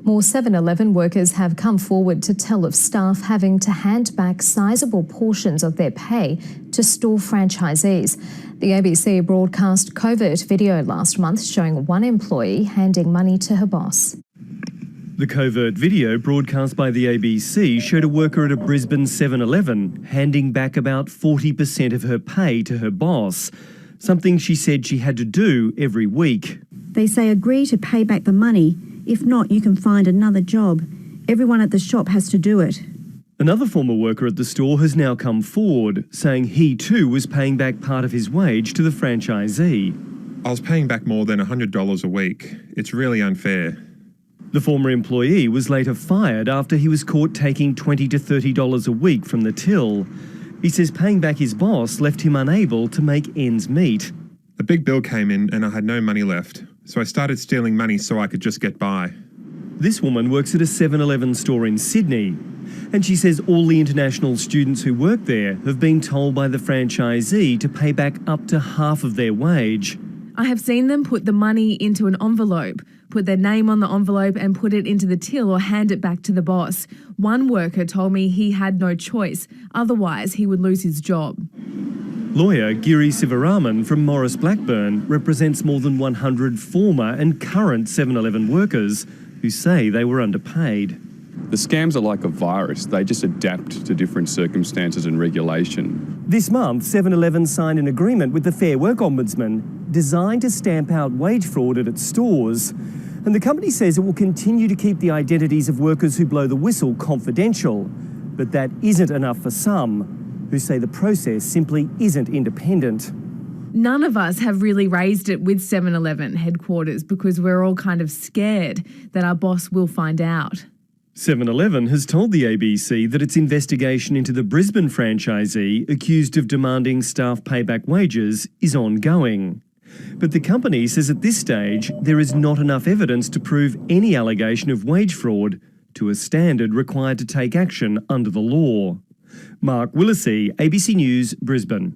More 7-Eleven workers have come forward to tell of staff having to hand back sizable portions of their pay to store franchisees. The ABC broadcast covert video last month showing one employee handing money to her boss. The covert video broadcast by the ABC showed a worker at a Brisbane 7-Eleven handing back about 40% of her pay to her boss, something she said she had to do every week. They say agree to pay back the money. If not, you can find another job. Everyone at the shop has to do it. Another former worker at the store has now come forward, saying he too was paying back part of his wage to the franchisee. I was paying back more than $100 a week. It's really unfair. The former employee was later fired after he was caught taking $20 to $30 a week from the till. He says paying back his boss left him unable to make ends meet. A big bill came in and I had no money left, so I started stealing money so I could just get by. This woman works at a 7-Eleven store in Sydney, and she says all the international students who work there have been told by the franchisee to pay back up to half of their wage. I have seen them put the money into an envelope, put their name on the envelope and put it into the till or hand it back to the boss. One worker told me he had no choice, otherwise he would lose his job. Lawyer Giri Sivaraman from Morris Blackburn represents more than 100 former and current 7-Eleven workers who say they were underpaid. The scams are like a virus. They just adapt to different circumstances and regulation. This month, 7-Eleven signed an agreement with the Fair Work Ombudsman designed to stamp out wage fraud at its stores. And the company says it will continue to keep the identities of workers who blow the whistle confidential. But that isn't enough for some, who say the process simply isn't independent. None of us have really raised it with 7-Eleven headquarters because we're all kind of scared that our boss will find out. 7-Eleven has told the ABC that its investigation into the Brisbane franchisee accused of demanding staff payback wages is ongoing. But the company says at this stage there is not enough evidence to prove any allegation of wage fraud to a standard required to take action under the law. Mark Willisey, ABC News, Brisbane.